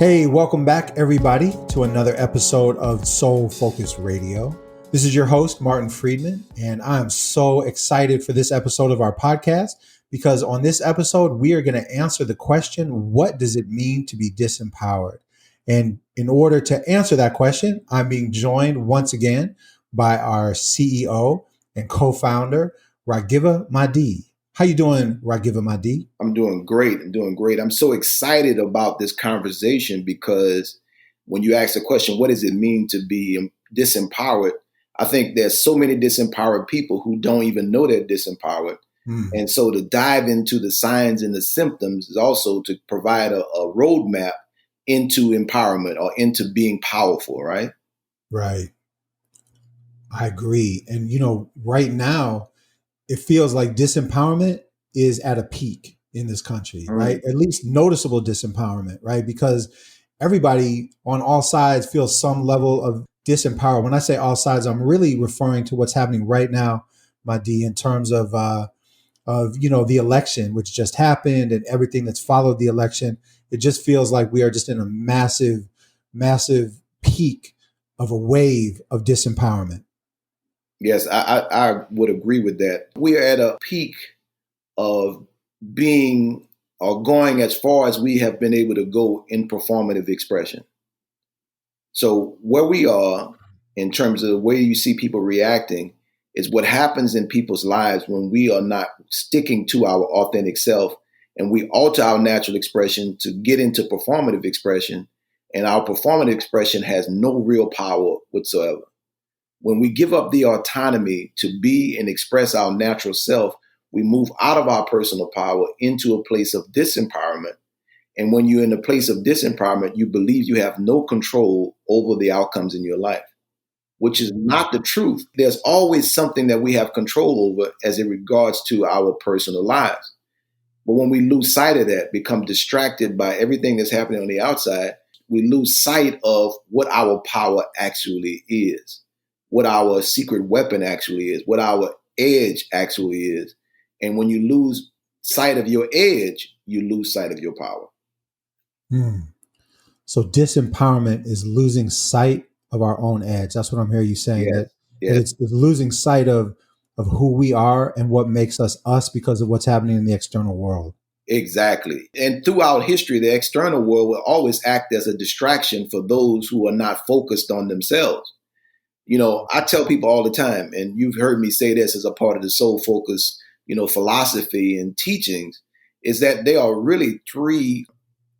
Hey, welcome back, everybody, to another episode of Soul Focus Radio. This is your host, Martin Friedman, and I'm so excited for this episode of our podcast because on this episode, we are going to answer the question, what does it mean to be disempowered? And in order to answer that question, I'm being joined once again by our CEO and co-founder, Ragivah Mahdi. How you doing, Ragivah Mahdi? I'm doing great. I'm so excited about this conversation because when you ask the question, what does it mean to be disempowered? I think there's so many disempowered people who don't even know they're disempowered. And so to dive into the signs and the symptoms is also to provide a roadmap into empowerment or into being powerful, right? Right. I agree. And, right now, it feels like disempowerment is at a peak in this country, right? At least noticeable disempowerment, right? Because everybody on all sides feels some level of disempowered. When I say all sides, I'm really referring to what's happening right now, Mahdi, in terms of the election, which just happened and everything that's followed the election. It just feels like we are just in a massive, massive peak of a wave of disempowerment. Yes, I would agree with that. We are at a peak of being or going as far as we have been able to go in performative expression. So where we are in terms of the way you see people reacting is what happens in people's lives when we are not sticking to our authentic self and we alter our natural expression to get into performative expression, and our performative expression has no real power whatsoever. When we give up the autonomy to be and express our natural self, we move out of our personal power into a place of disempowerment. And when you're in a place of disempowerment, you believe you have no control over the outcomes in your life, which is not the truth. There's always something that we have control over as it regards to our personal lives. But when we lose sight of that, become distracted by everything that's happening on the outside, we lose sight of what our power actually is, what our secret weapon actually is, what our edge actually is. And when you lose sight of your edge, you lose sight of your power. So disempowerment is losing sight of our own edge. That's what I'm hearing you saying, Yes. that it's losing sight of who we are and what makes us us because of what's happening in the external world. Exactly. And throughout history, the external world will always act as a distraction for those who are not focused on themselves. I tell people all the time, and you've heard me say this as a part of the soul focus, philosophy and teachings, is that there are really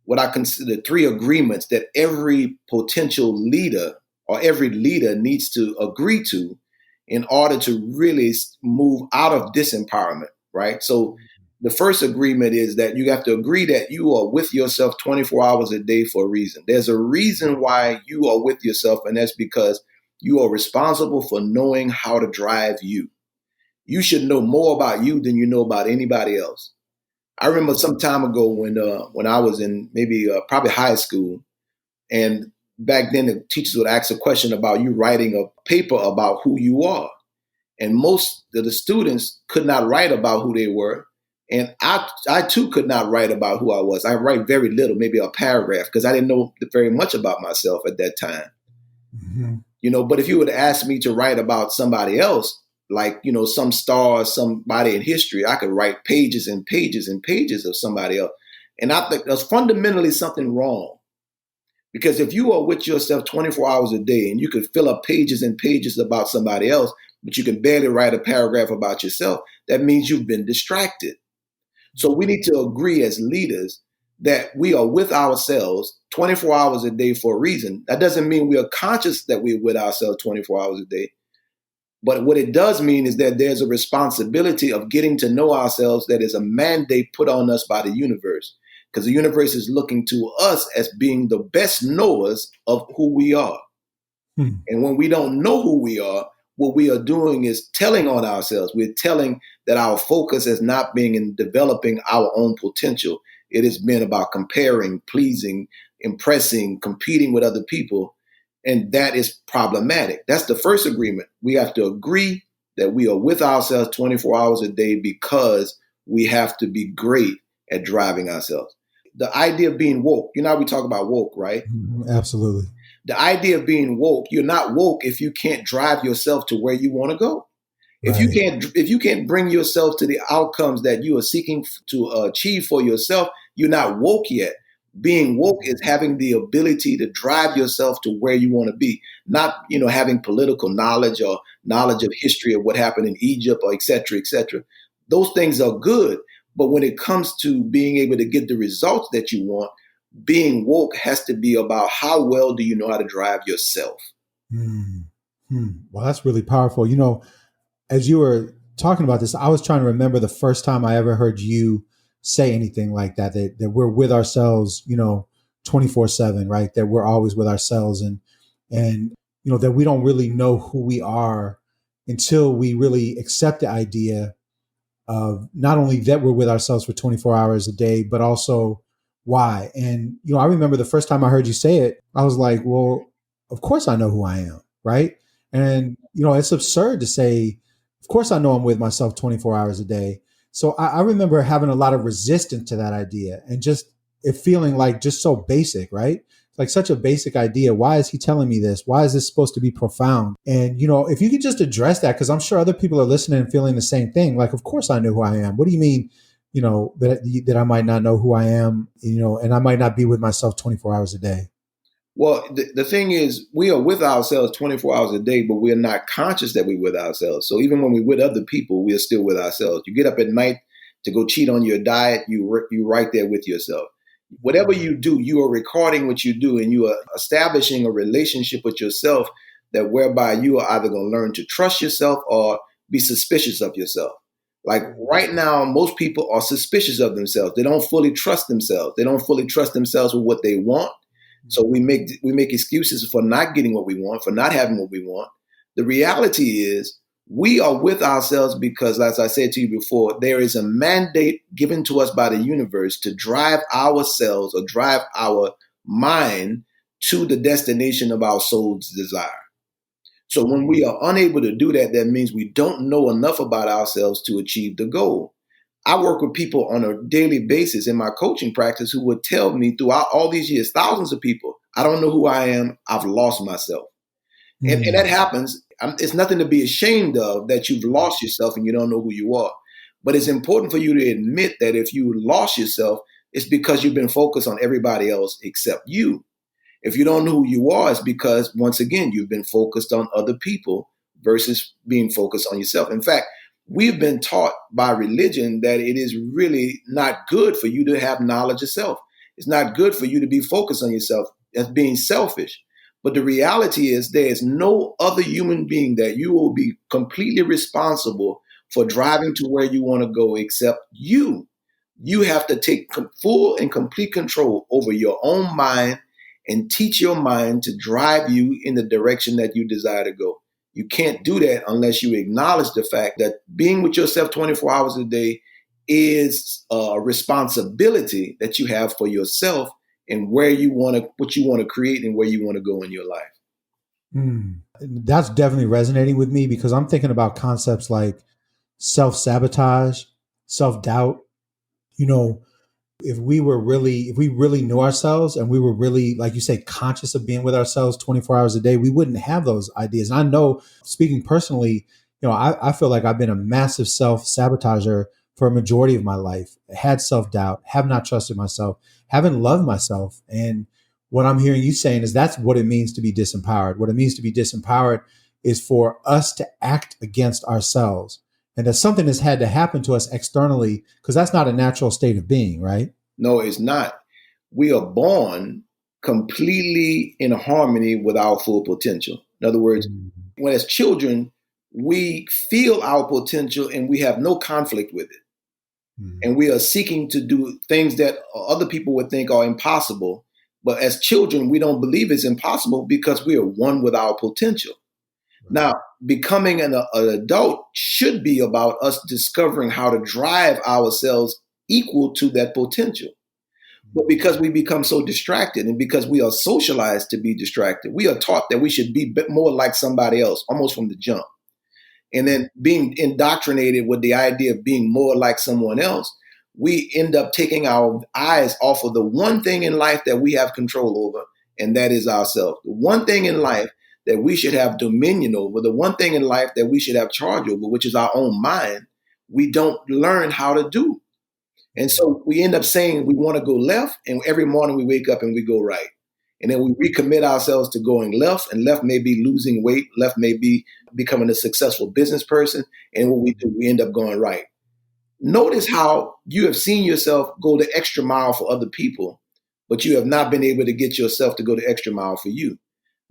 what I consider three agreements that every potential leader or every leader needs to agree to in order to really move out of disempowerment, right? So the first agreement is that you have to agree that you are with yourself 24 hours a day for a reason. There's a reason why you are with yourself, and that's because you are responsible for knowing how to drive you. You should know more about you than you know about anybody else. I remember some time ago when I was in maybe probably high school, and back then the teachers would ask a question about you writing a paper about who you are. And most of the students could not write about who they were. And I too could not write about who I was. I write very little, maybe a paragraph, because I didn't know very much about myself at that time. But if you would ask me to write about somebody else, like, some star, somebody in history, I could write pages and pages and pages of somebody else. And I think there's fundamentally something wrong. Because if you are with yourself 24 hours a day and you could fill up pages and pages about somebody else, but you can barely write a paragraph about yourself, that means you've been distracted. So we need to agree as leaders that we are with ourselves 24 hours a day for a reason. That doesn't mean we are conscious that we're with ourselves 24 hours a day. But what it does mean is that there's a responsibility of getting to know ourselves that is a mandate put on us by the universe, because the universe is looking to us as being the best knowers of who we are. And when we don't know who we are, what we are doing is telling on ourselves. We're telling that our focus has not been in developing our own potential. It has been about comparing, pleasing, impressing, competing with other people. And that is problematic. That's the first agreement. We have to agree that we are with ourselves 24 hours a day because we have to be great at driving ourselves. the idea of being woke, you know, we talk about woke, right? Absolutely. The idea of being woke, you're not woke if you can't drive yourself to where you want to go. Right. If you can't bring yourself to the outcomes that you are seeking to achieve for yourself, you're not woke yet. Being woke is having the ability to drive yourself to where you want to be, not, you know, having political knowledge or knowledge of history of what happened in Egypt or et cetera, et cetera. Those things are good. But when it comes to being able to get the results that you want, being woke has to be about how well do you know how to drive yourself. Well, that's really powerful. You know, as you were talking about this, I was trying to remember the first time I ever heard you say anything like that, that we're with ourselves, you know, 24/7, right? That we're always with ourselves and, you know, that we don't really know who we are until we really accept the idea of not only that we're with ourselves for 24 hours a day, but also why. And, you know, I remember the first time I heard you say it, I was like, well, of course I know who I am. Right. And, you know, it's absurd to say, of course I know I'm with myself 24 hours a day. So I remember having a lot of resistance to that idea and just it feeling like just so basic, right? Like such a basic idea. Why is he telling me this? Why is this supposed to be profound? And, you know, if you could just address that, because I'm sure other people are listening and feeling the same thing. Like, of course I know who I am. What do you mean, you know, that I might not know who I am, you know, and I might not be with myself 24 hours a day? Well, the thing is, we are with ourselves 24 hours a day, but we're not conscious that we're with ourselves. So even when we're with other people, we're still with ourselves. You get up at night to go cheat on your diet, you right there with yourself. Whatever you do, you are recording what you do, and you are establishing a relationship with yourself that whereby you are either going to learn to trust yourself or be suspicious of yourself. Like right now, most people are suspicious of themselves. They don't fully trust themselves. They don't fully trust themselves with what they want. So we make excuses for not getting what we want, for not having what we want. The reality is we are with ourselves because, as I said to you before, there is a mandate given to us by the universe to drive ourselves or drive our mind to the destination of our soul's desire. So when we are unable to do that, that means we don't know enough about ourselves to achieve the goal. I work with people on a daily basis in my coaching practice who would tell me throughout all these years, thousands of people, I don't know who I am. I've lost myself. And that happens. It's nothing to be ashamed of that you've lost yourself and you don't know who you are. But it's important for you to admit that if you lost yourself, it's because you've been focused on everybody else except you. If you don't know who you are, it's because, once again, you've been focused on other people versus being focused on yourself. In fact, we've been taught by religion that it is really not good for you to have knowledge of self. It's not good for you to be focused on yourself as being selfish. But the reality is there is no other human being that you will be completely responsible for driving to where you want to go except you. You have to take full and complete control over your own mind and teach your mind to drive you in the direction that you desire to go. You can't do that unless you acknowledge the fact that being with yourself 24 hours a day is a responsibility that you have for yourself and where you want to, what you want to create and where you want to go in your life. That's definitely resonating with me because I'm thinking about concepts like self-sabotage, self-doubt. You know, if we really knew ourselves and we were really, like you say, conscious of being with ourselves 24 hours a day, we wouldn't have those ideas. And I know, speaking personally, you know, I feel like I've been a massive self-sabotager for a majority of my life. Had self-doubt, have not trusted myself, haven't loved myself. And what I'm hearing you saying is that's what it means to be disempowered. What it means to be disempowered is for us to act against ourselves. And that something has had to happen to us externally because that's not a natural state of being, right? No, it's not. We are born completely in harmony with our full potential. In other words, when as children, we feel our potential and we have no conflict with it. And we are seeking to do things that other people would think are impossible. But as children, we don't believe it's impossible because we are one with our potential. Now, becoming an adult should be about us discovering how to drive ourselves equal to that potential. But because we become so distracted and because we are socialized to be distracted, we are taught that we should be more like somebody else, almost from the jump. And then being indoctrinated with the idea of being more like someone else, we end up taking our eyes off of the one thing in life that we have control over, and that is ourselves. The one thing in life that we should have dominion over, the one thing in life that we should have charge over, which is our own mind, we don't learn how to do. And so we end up saying we want to go left, and every morning we wake up and we go right. And then we recommit ourselves to going left, and left may be losing weight, left may be becoming a successful business person. And what we do, we end up going right. Notice how you have seen yourself go the extra mile for other people, but you have not been able to get yourself to go the extra mile for you.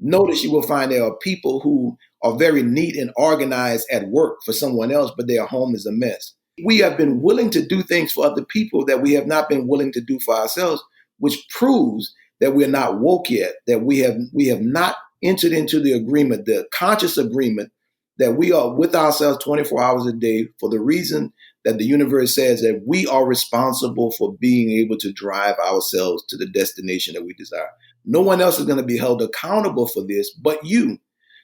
Notice you will find there are people who are very neat and organized at work for someone else, but their home is a mess. We have been willing to do things for other people that we have not been willing to do for ourselves, which proves that we're not woke yet, that we have not entered into the agreement, the conscious agreement that we are with ourselves 24 hours a day for the reason that the universe says that we are responsible for being able to drive ourselves to the destination that we desire. No one else is going to be held accountable for this but you.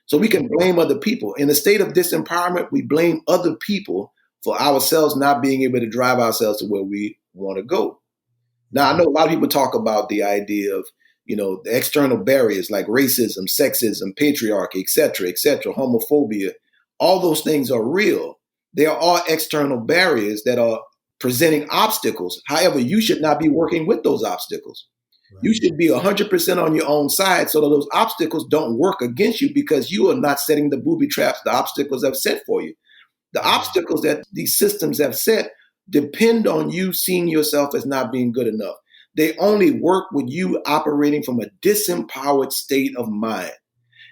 So we can blame other people. In a state of disempowerment, we blame other people for ourselves not being able to drive ourselves to where we want to go. Now, I know a lot of people talk about the idea of, the external barriers like racism, sexism, patriarchy, et cetera, homophobia. All those things are real. There are external barriers that are presenting obstacles. However, you should not be working with those obstacles. Right. You should be 100% on your own side so that those obstacles don't work against you, because you are not setting the booby traps the obstacles have set for you. The obstacles that these systems have set depend on you seeing yourself as not being good enough. They only work with you operating from a disempowered state of mind.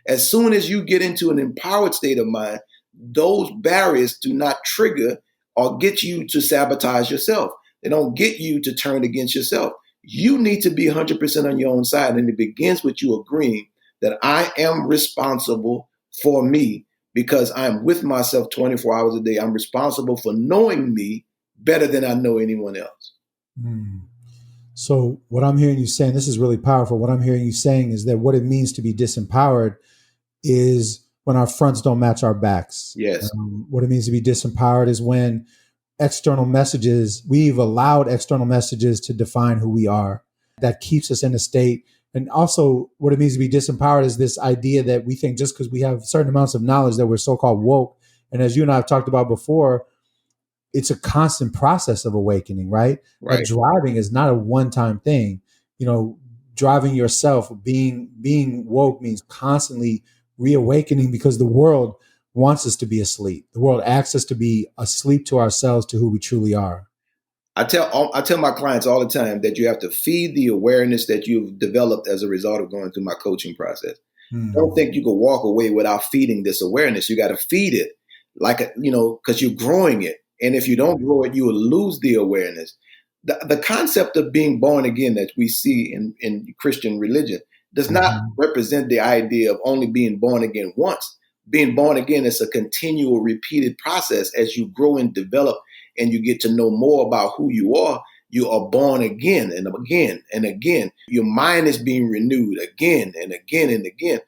As soon as you get into an empowered state of mind, those barriers do not trigger or get you to sabotage yourself. They don't get you to turn against yourself. You need to be 100% on your own side. And it begins with you agreeing that I am responsible for me because I'm with myself 24 hours a day. I'm responsible for knowing me better than I know anyone else. So what I'm hearing you saying, this is really powerful. What I'm hearing you saying is that what it means to be disempowered is when our fronts don't match our backs. Yes. What it means to be disempowered is when external messages, we've allowed external messages to define who we are. That keeps us in a state. And also what it means to be disempowered is this idea that we think just because we have certain amounts of knowledge that we're so-called woke. And as you and I have talked about before, it's a constant process of awakening, right? Right. But driving is not a one-time thing. Driving yourself, being woke means constantly reawakening, because the world wants us to be asleep. The world asks us to be asleep to ourselves, to who we truly are. I tell my clients all the time that you have to feed the awareness that you've developed as a result of going through my coaching process. Don't think you can walk away without feeding this awareness. You got to feed it because you're growing it. And if you don't grow it, you will lose the awareness. The concept of being born again that we see in Christian religion does not represent the idea of only being born again once. Being born again is a continual, repeated process. As you grow and develop and you get to know more about who you are born again and again and again. Your mind is being renewed again and again and again.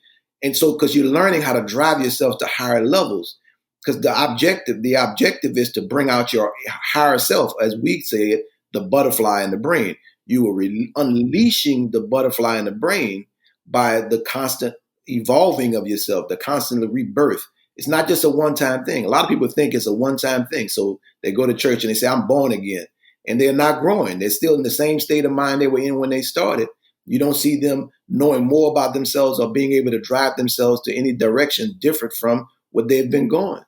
And so, because you're learning how to drive yourself to higher levels, because the objective is to bring out your higher self, as we say it, the butterfly in the brain. You are unleashing the butterfly in the brain by the constant evolving of yourself, the constant rebirth. It's not just a one-time thing. A lot of people think it's a one-time thing. So they go to church and they say, I'm born again. And they're not growing. They're still in the same state of mind they were in when they started. You don't see them knowing more about themselves or being able to drive themselves to any direction different from what they've been going.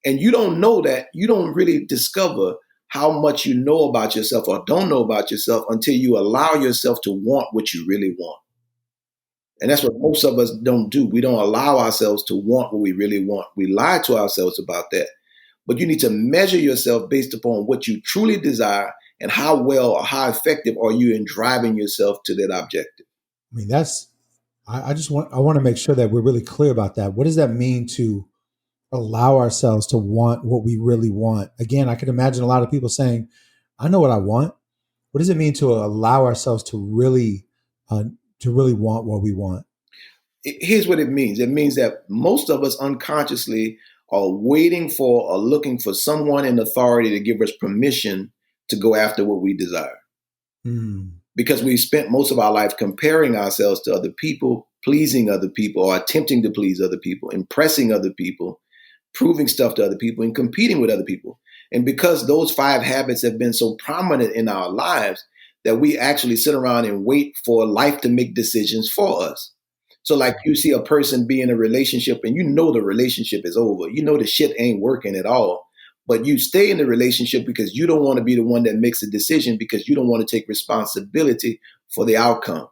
And you don't know that. You don't really discover how much you know about yourself or don't know about yourself until you allow yourself to want what you really want. And that's what most of us don't do. We don't allow ourselves to want what we really want. We lie to ourselves about that. But you need to measure yourself based upon what you truly desire and how well or how effective are you in driving yourself to that objective. I mean, I want to make sure that we're really clear about that. What does that mean to allow ourselves to want what we really want? Again, I can imagine a lot of people saying, I know what I want. What does it mean to allow ourselves to really want what we want? Here's what it means. It means that most of us unconsciously are waiting for or looking for someone in authority to give us permission to go after what we desire. Mm. Because we spent most of our life comparing ourselves to other people, pleasing other people, or attempting to please other people, impressing other people, proving stuff to other people, and competing with other people. And because those 5 habits have been so prominent in our lives, that we actually sit around and wait for life to make decisions for us. So like you see a person be in a relationship and you know the relationship is over. You know the shit ain't working at all. But you stay in the relationship because you don't want to be the one that makes a decision, because you don't want to take responsibility for the outcome.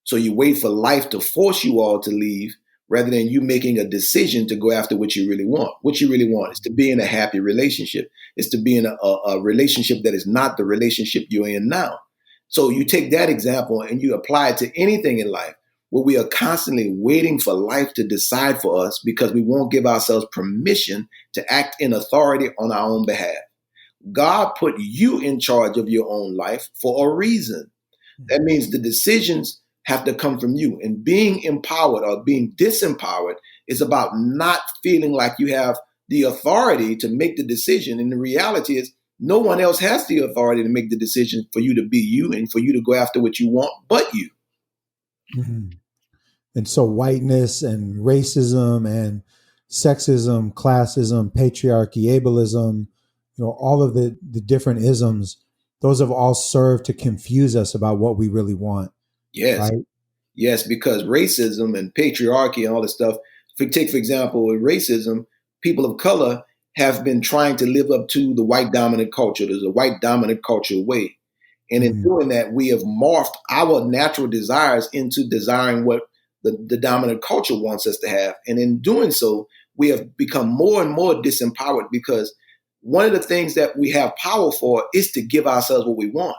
So you wait for life to force you all to leave rather than you making a decision to go after what you really want. What you really want is to be in a happy relationship. It's to be in a relationship that is not the relationship you're in now. So you take that example and you apply it to anything in life where we are constantly waiting for life to decide for us because we won't give ourselves permission to act in authority on our own behalf. God put you in charge of your own life for a reason. That means the decisions have to come from you. And being empowered or being disempowered is about not feeling like you have the authority to make the decision. And the reality is no one else has the authority to make the decision for you to be you and for you to go after what you want but you. Mm-hmm. And so whiteness and racism and sexism, classism, patriarchy, ableism, all of the different isms, those have all served to confuse us about what we really want. Yes. Right? Yes, because racism and patriarchy and all this stuff, if we take, for example, with racism, people of color have been trying to live up to the white dominant culture. There's a white dominant culture way. And in doing that, we have morphed our natural desires into desiring what the dominant culture wants us to have. And in doing so, we have become more and more disempowered because one of the things that we have power for is to give ourselves what we want.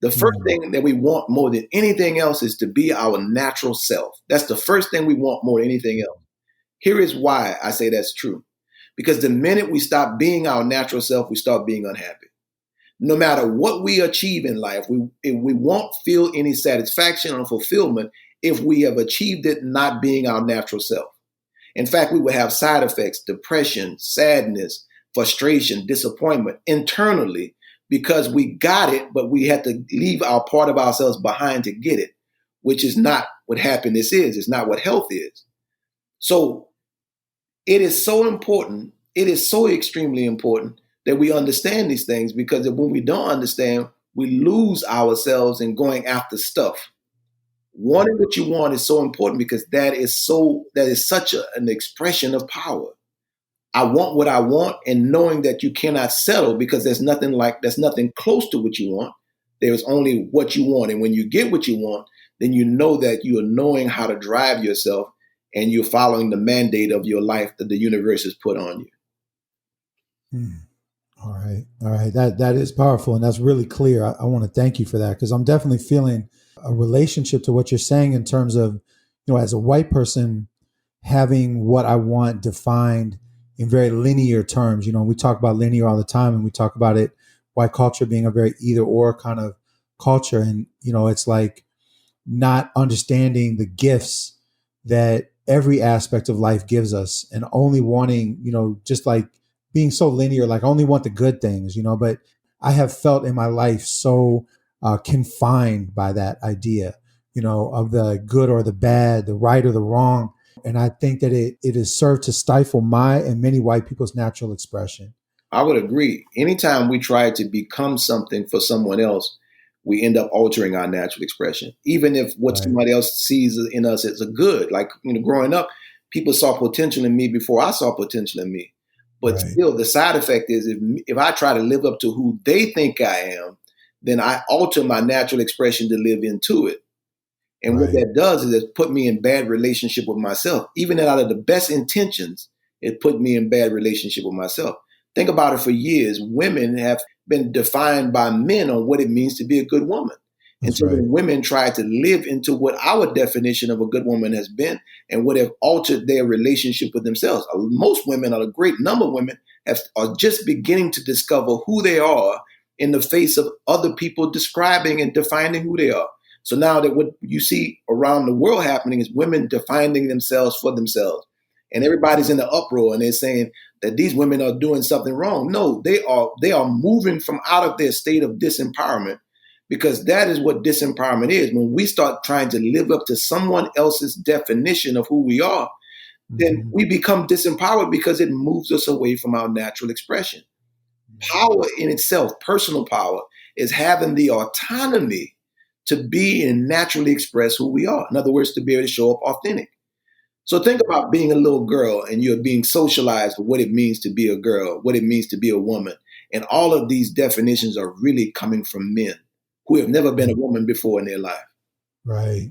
The first thing that we want more than anything else is to be our natural self. That's the first thing we want more than anything else. Here is why I say that's true. Because the minute we stop being our natural self, we start being unhappy. No matter what we achieve in life, we won't feel any satisfaction or fulfillment if we have achieved it not being our natural self. In fact, we will have side effects, depression, sadness, frustration, disappointment internally because we got it, but we had to leave our part of ourselves behind to get it, which is not what happiness is. It's not what health is. So it is so important. It is so extremely important that we understand these things, because when we don't understand, we lose ourselves in going after stuff. Wanting what you want is so important because that is such an expression of power. I want what I want, and knowing that you cannot settle because there's nothing close to what you want. There's only what you want. And when you get what you want, then you know that you are knowing how to drive yourself and you're following the mandate of your life that the universe has put on you. All right. That is powerful. And that's really clear. I want to thank you for that, because I'm definitely feeling a relationship to what you're saying in terms of, as a white person, having what I want defined in very linear terms. We talk about linear all the time, and we talk about it, white culture being a very either or kind of culture. And, it's like not understanding the gifts that every aspect of life gives us, and only wanting, just like being so linear, like I only want the good things, but I have felt in my life so confined by that idea, of the good or the bad, the right or the wrong. And I think that it has served to stifle my and many white people's natural expression. I would agree. Anytime we try to become something for someone else, we end up altering our natural expression, even if what somebody else sees in us is a good. Like, growing up, people saw potential in me before I saw potential in me. But still, the side effect is if I try to live up to who they think I am, then I alter my natural expression to live into it. And what that does is it put me in bad relationship with myself. Even out of the best intentions, it put me in bad relationship with myself. Think about it. For years, women have been defined by men on what it means to be a good woman. And so when women try to live into what our definition of a good woman has been and what have altered their relationship with themselves. Most women, or a great number of women, are just beginning to discover who they are in the face of other people describing and defining who they are. So now that what you see around the world happening is women defining themselves for themselves. and everybody's in the uproar and they're saying that these women are doing something wrong. No, they are moving from out of their state of disempowerment, because that is what disempowerment is. When we start trying to live up to someone else's definition of who we are, then we become disempowered because it moves us away from our natural expression. Power in itself, personal power, is having the autonomy to be and naturally express who we are. In other words, to be able to show up authentic. So think about being a little girl and you're being socialized with what it means to be a girl, what it means to be a woman. And all of these definitions are really coming from men who have never been a woman before in their life. Right.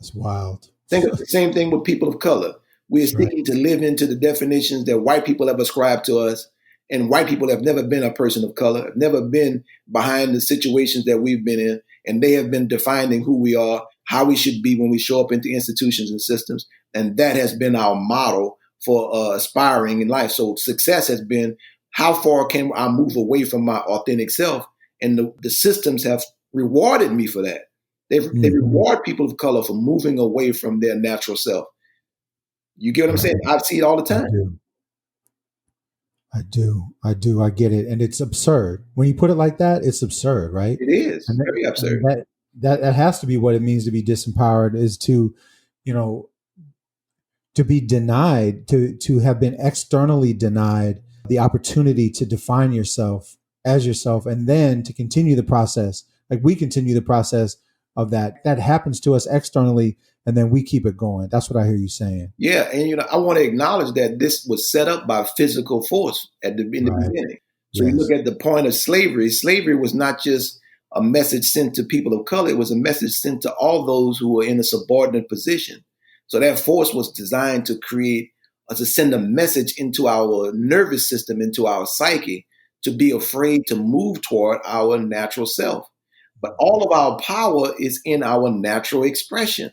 That's wild. Think of the same thing with people of color. We're seeking to live into the definitions that white people have ascribed to us. And white people have never been a person of color, have never been behind the situations that we've been in. And they have been defining who we are, how we should be when we show up into institutions and systems. And that has been our model for aspiring in life. So success has been, how far can I move away from my authentic self? And the systems have rewarded me for that. They reward people of color for moving away from their natural self. You get what I'm saying? I see it all the time. I do. I get it. And it's absurd. When you put it like that, it's absurd, right? It is very absurd. That has to be what it means to be disempowered, is to, to be denied, to have been externally denied the opportunity to define yourself as yourself, and then to continue the process. Like we continue the process of that. That happens to us externally, and then we keep it going. That's what I hear you saying. Yeah, and I want to acknowledge that this was set up by physical force in the beginning. So you look at the point of slavery. Slavery was not just a message sent to people of color. It was a message sent to all those who were in a subordinate position. So that force was designed to to send a message into our nervous system, into our psyche, to be afraid to move toward our natural self. But all of our power is in our natural expression.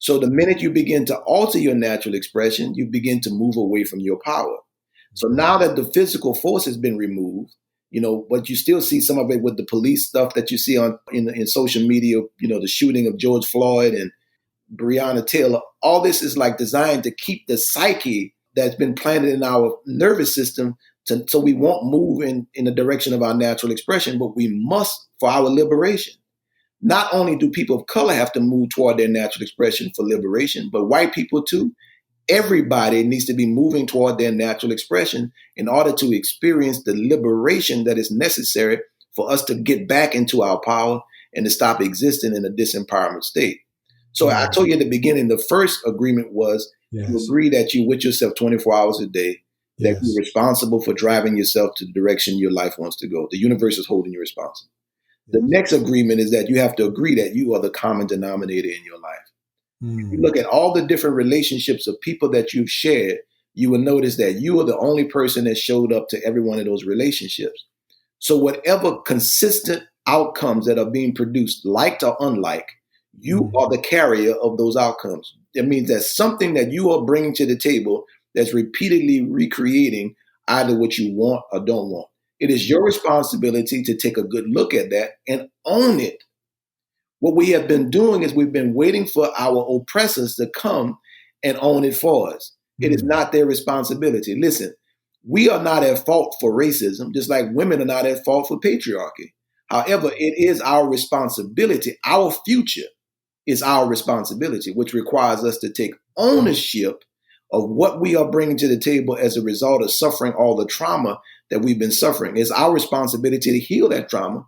So the minute you begin to alter your natural expression, you begin to move away from your power. So now that the physical force has been removed, but you still see some of it with the police stuff that you see in social media, the shooting of George Floyd and Breonna Taylor. All this is like designed to keep the psyche that's been planted in our nervous system so we won't move in the direction of our natural expression, but we must for our liberation. Not only do people of color have to move toward their natural expression for liberation, but white people too. Everybody needs to be moving toward their natural expression in order to experience the liberation that is necessary for us to get back into our power and to stop existing in a disempowerment state. So I told you at the beginning, the first agreement was you agree that you're with yourself 24 hours a day, that you're responsible for driving yourself to the direction your life wants to go. The universe is holding you responsible. The next agreement is that you have to agree that you are the common denominator in your life. If you look at all the different relationships of people that you've shared, you will notice that you are the only person that showed up to every one of those relationships. So whatever consistent outcomes that are being produced, liked or unliked, you are the carrier of those outcomes. It means that something that you are bringing to the table that's repeatedly recreating either what you want or don't want. It is your responsibility to take a good look at that and own it. What we have been doing is we've been waiting for our oppressors to come and own it for us. It is not their responsibility. Listen, we are not at fault for racism, just like women are not at fault for patriarchy. However, it is our responsibility. Our future is our responsibility, which requires us to take ownership of what we are bringing to the table as a result of suffering all the trauma that we've been suffering. It's our responsibility to heal that trauma,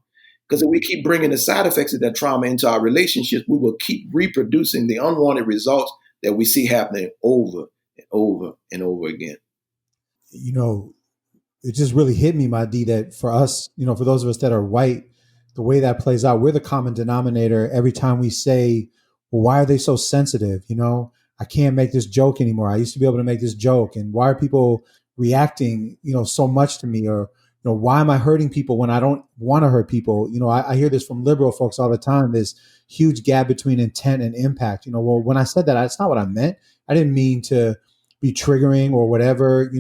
because if we keep bringing the side effects of that trauma into our relationships, we will keep reproducing the unwanted results that we see happening over and over and over again. It just really hit me, Mahdi, that for us, for those of us that are white, the way that plays out, we're the common denominator every time we say, well, why are they so sensitive? I can't make this joke anymore. I used to be able to make this joke. And why are people reacting, so much to me? Or, why am I hurting people when I don't want to hurt people? I hear this from liberal folks all the time, this huge gap between intent and impact. Well, when I said that, that's not what I meant. I didn't mean to be triggering or whatever,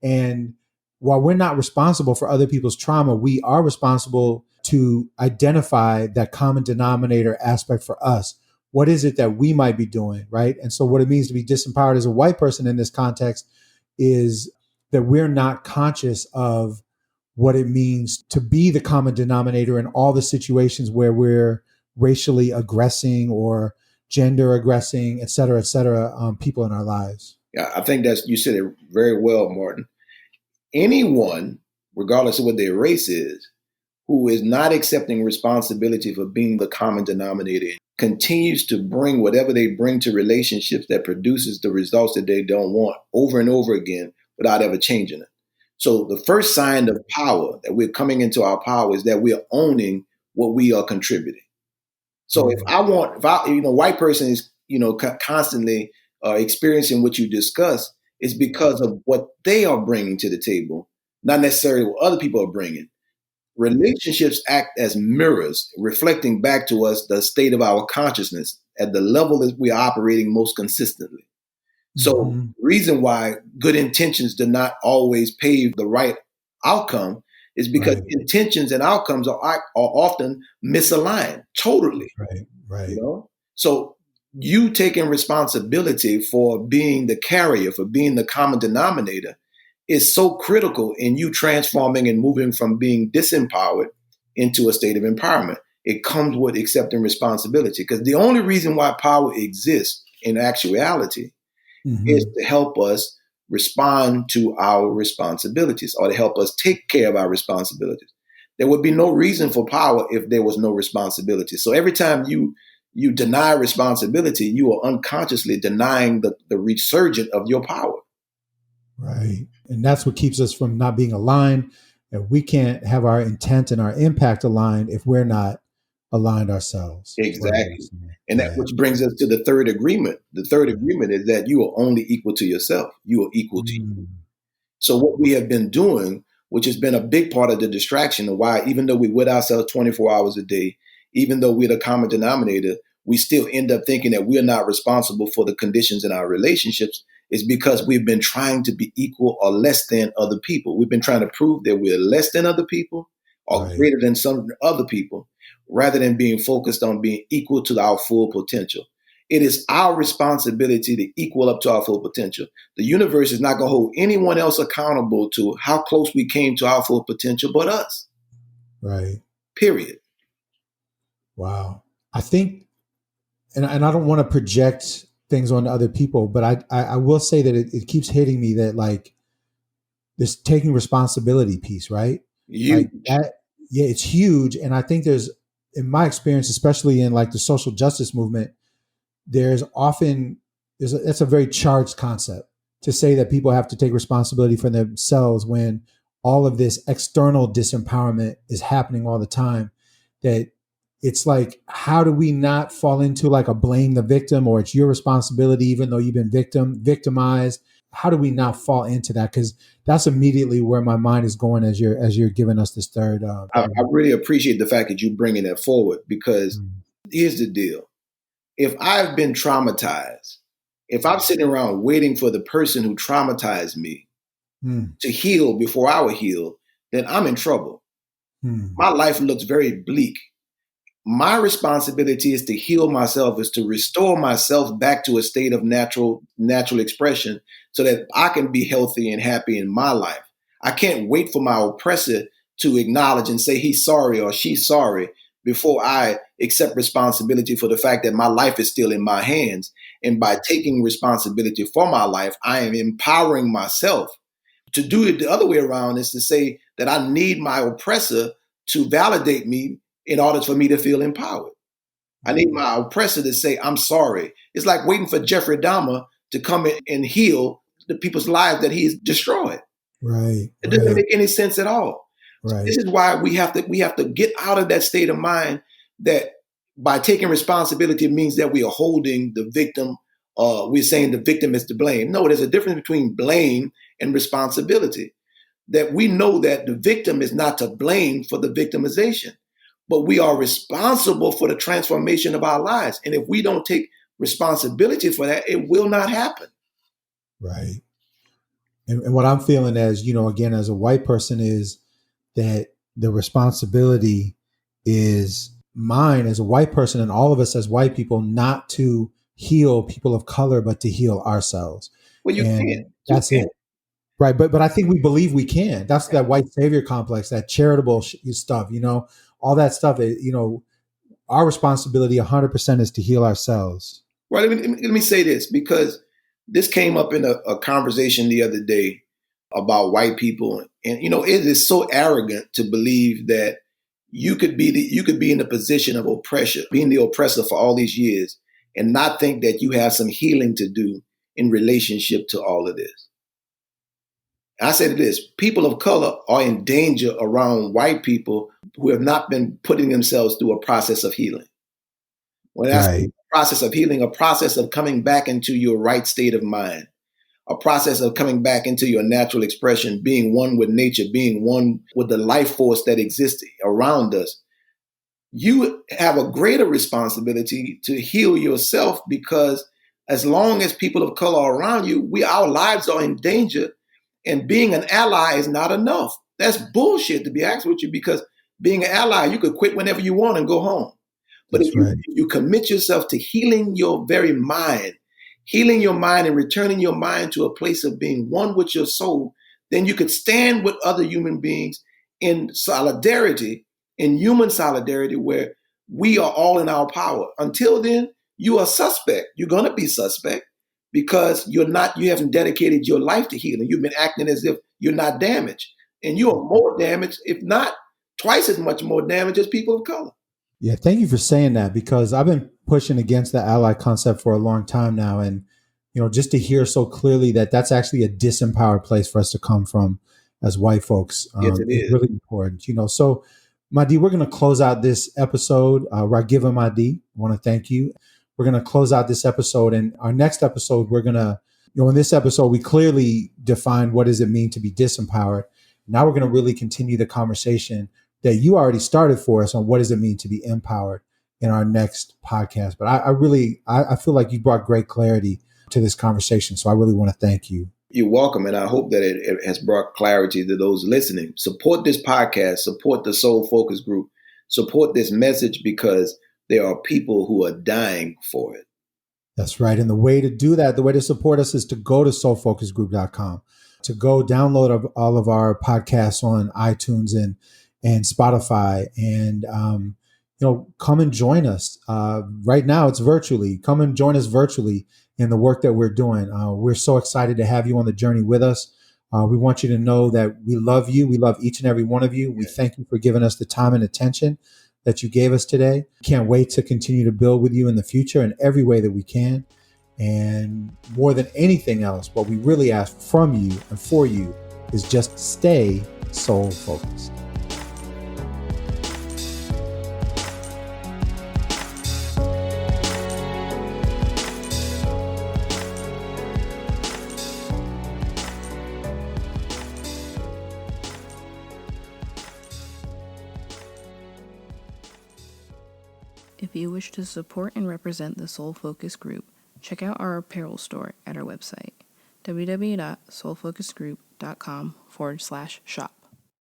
and while we're not responsible for other people's trauma, we are responsible to identify that common denominator aspect for us. what is it that we might be doing, right? And so what it means to be disempowered as a white person in this context is that we're not conscious of what it means to be the common denominator in all the situations where we're racially aggressing or gender aggressing, et cetera, people in our lives. Yeah, I think you said it very well, Martin. Anyone, regardless of what their race is, who is not accepting responsibility for being the common denominator continues to bring whatever they bring to relationships that produces the results that they don't want over and over again without ever changing it. So the first sign of power, that we're coming into our power, is that we're owning what we are contributing. So if white person is, constantly experiencing what you discuss, it's because of what they are bringing to the table, not necessarily what other people are bringing. Relationships act as mirrors, reflecting back to us the state of our consciousness at the level that we are operating most consistently. So the reason why good intentions do not always pave the right outcome is because intentions and outcomes are often misaligned totally. Right. So you taking responsibility for being the carrier, for being the common denominator, is so critical in you transforming and moving from being disempowered into a state of empowerment. It comes with accepting responsibility, because the only reason why power exists in actuality is to help us respond to our responsibilities, or to help us take care of our responsibilities. There would be no reason for power if there was no responsibility. So every time you deny responsibility, you are unconsciously denying the resurgence of your power. Right. And that's what keeps us from not being aligned. And we can't have our intent and our impact aligned if we're not aligned ourselves. Exactly. And that which brings us to the third agreement. The third agreement is that you are only equal to yourself. You are equal to you. So what we have been doing, which has been a big part of the distraction of why, even though we with ourselves 24 hours a day, even though we're the common denominator, we still end up thinking that we're not responsible for the conditions in our relationships, is because we've been trying to be equal or less than other people. We've been trying to prove that we're less than other people or greater than some other people, rather than being focused on being equal to our full potential. It is our responsibility to equal up to our full potential. The universe is not going to hold anyone else accountable to how close we came to our full potential but us. Right. Period. Wow. I think, and I don't want to project things on other people, but I will say that it keeps hitting me that, like, this taking responsibility piece, right? Huge. Like that, yeah, it's huge. And I think there's, in my experience, especially in like the social justice movement, that's a very charged concept to say that people have to take responsibility for themselves when all of this external disempowerment is happening all the time. That it's like, how do we not fall into like a blame the victim, or it's your responsibility even though you've been victimized? How do we not fall into that? Because that's immediately where my mind is going as you're giving us this third. I really appreciate the fact that you bringing that forward, because here's the deal. If I've been traumatized, if I'm sitting around waiting for the person who traumatized me to heal before I will heal, then I'm in trouble. My life looks very bleak. My responsibility is to heal myself, is to restore myself back to a state of natural expression, so that I can be healthy and happy in my life. I can't wait for my oppressor to acknowledge and say he's sorry or she's sorry before I accept responsibility for the fact that my life is still in my hands. And by taking responsibility for my life, I am empowering myself. To do it the other way around is to say that I need my oppressor to validate me in order for me to feel empowered. I need my oppressor to say, I'm sorry. It's like waiting for Jeffrey Dahmer to come in and heal the people's lives that he's destroyed. Right. It doesn't make any sense at all. Right. So this is why we have to get out of that state of mind that by taking responsibility, it means that we are holding the victim. We're saying the victim is to blame. No, there's a difference between blame and responsibility. That we know that the victim is not to blame for the victimization, but we are responsible for the transformation of our lives. And if we don't take responsibility for that, it will not happen. Right. And what I'm feeling as, again, as a white person, is that the responsibility is mind as a white person and all of us as white people not to heal people of color, but to heal ourselves. Well, you And can. You that's can. it. Right. But I think we believe we can. That's that white savior complex, that charitable stuff, all that stuff. Our responsibility 100% is to heal ourselves. Right. Let me say this, because this came up in a conversation the other day about white people. And, it is so arrogant to believe that you could be in a position of oppression, being the oppressor for all these years, and not think that you have some healing to do in relationship to all of this. I said this: people of color are in danger around white people who have not been putting themselves through a process of healing. When I say Right. process of healing, a process of coming back into your right state of mind, a process of coming back into your natural expression, being one with nature, being one with the life force that exists around us. You have a greater responsibility to heal yourself, because as long as people of color are around you, our lives are in danger, and being an ally is not enough. That's bullshit, to be honest with you, because being an ally, you could quit whenever you want and go home. But That's right. if you commit yourself to healing your very mind, healing your mind and returning your mind to a place of being one with your soul, then you could stand with other human beings in solidarity, in human solidarity, where we are all in our power. Until then, you are suspect. You're going to be suspect because you haven't dedicated your life to healing. You've been acting as if you're not damaged. And you are more damaged, if not twice as much more damaged as people of color. Yeah, thank you for saying that, because I've been pushing against the ally concept for a long time now. And, just to hear so clearly that that's actually a disempowered place for us to come from as white folks Yes, it is is. really important. So, Mahdi, we're going to close out this episode. Ragivah, Mahdi, I want to thank you. We're going to close out this episode. And our next episode, we're going to, in this episode, we clearly defined what does it mean to be disempowered. Now we're going to really continue the conversation that you already started for us on what does it mean to be empowered in our next podcast. But I feel like you brought great clarity to this conversation. So I really want to thank you. You're welcome. And I hope that it has brought clarity to those listening. Support this podcast, support the Soul Focus Group, support this message, because there are people who are dying for it. That's right. And the way to do that, the way to support us is to go to soulfocusgroup.com, to go download all of our podcasts on iTunes and Spotify, and come and join us. Right now it's virtually. Come and join us virtually in the work that we're doing. We're so excited to have you on the journey with us. We want you to know that we love you. We love each and every one of you. We thank you for giving us the time and attention that you gave us today. Can't wait to continue to build with you in the future in every way that we can. And more than anything else, what we really ask from you and for you is just stay soul focused. If you wish to support and represent the Soul Focus Group, check out our apparel store at our website, www.soulfocusgroup.com/shop.